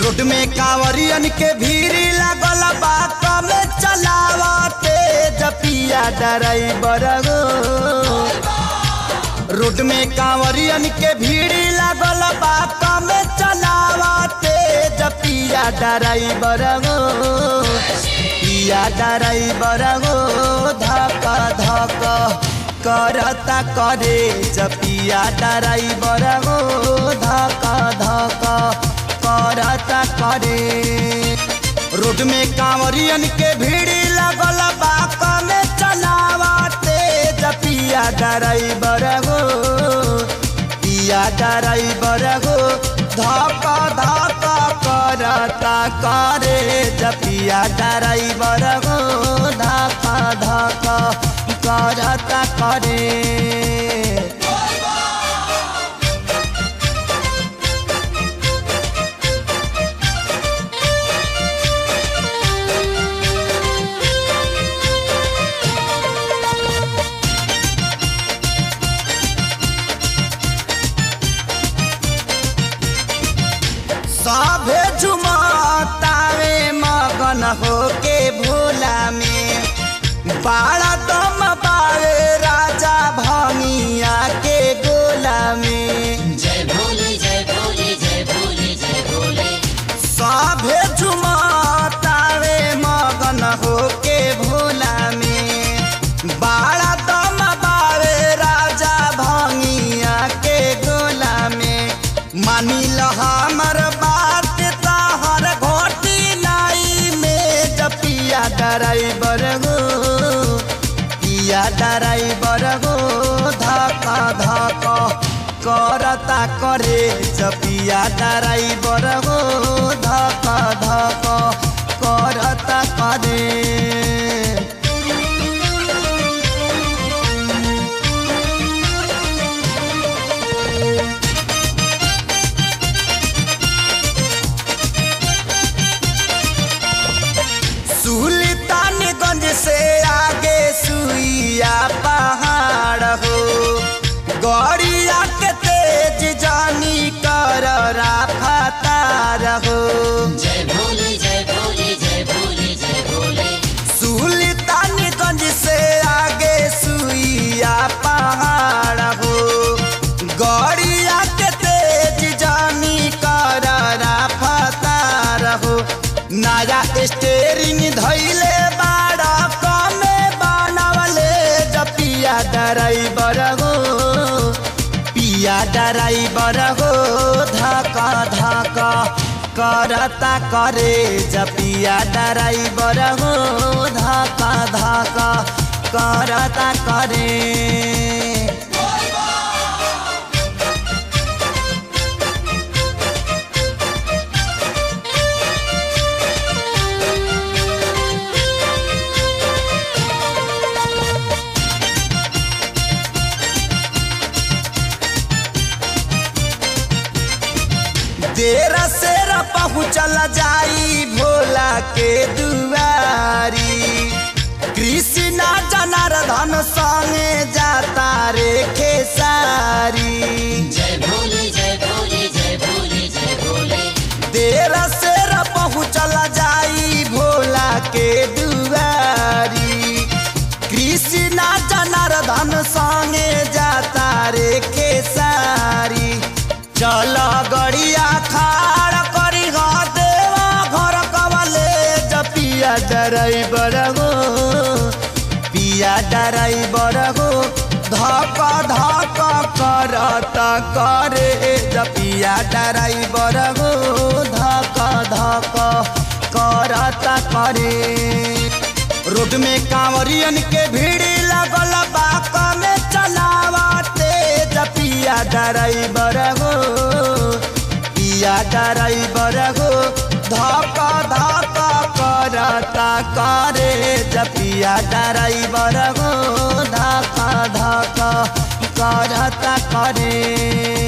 Road में कांवरियन के भीड़ लागल बा कम चलावते जपिया ड्राइवर गो। रोड में कांवरियन के भीड़ लागल बा कम चलावते जपिया ड्राइवर गो। पिया ड्राइवर गो धक धक करता करे जपिया ड्राइवर गो धक धक करता करे। रोड में कांवरियन के भीड़ लगल बा कम चलावते जपिया ड्राइवर गो। पिया ड्राइवर गो धक धक करता करे जपिया ड्राइवर गो धक धक करता करे। सभे झुमतावे मगन होके भोला में बाड़ा दम बावे राजा भंगिया के गोला में। जय भोले जय भोले जय भोले जय भोले। सभे झुमतावे मगन होके भोला में बाड़ा दम बावे राजा भंगिया के गोला में। मानी ल हमर बात तहर घोटी लाई में जपिया ड्राइवर गो। पिया ड्राइवर गो धक धक करता करे जपिया ड्राइवर गो धक धक करता करे। सुल्तानगंज से आगे सुइया पहाड़ हो गड़िया के तेज जानी कर रफ्तार हो। जय भोले जय भोले जय भोले जय भोले। सुल्तानगंज से आगे सुइया पहाड़ हो गड़िया के तेज जानी कर रफ्तार हो। नया स्टेरिंग धैले बाड़ा कमे बनवले जपिया ड्राइवर गो। पिया ड्राइवर गो धक धक करता करे जपिया ड्राइवर गो धक धक करता करे। देर सेर पहुँचल जाई भोला के दुआरी। कृष्णा जनार्दन संगे जाता रे खेसारी। जय भोले जय भोले जय भोले जय भोले। देर सेर पहुँचल जाई भोला के दुआरी। कृष्णा जनार्दन संगे जाता रे खेसारी। चल गड़िया खाड़ करी देवा घर कवले जपिया ड्राइवर गो। पिया ड्राइवर गो धक धक करता करे जपिया ड्राइवर गो धक धक करता करे। रोड में कांवरियन के भीड़ लगल बा कम चलावते जपिया ड्राइवर गो। पिया ड्राइवर गो धक धक करता करे जपिया ड्राइवर गो धक धक करता करे।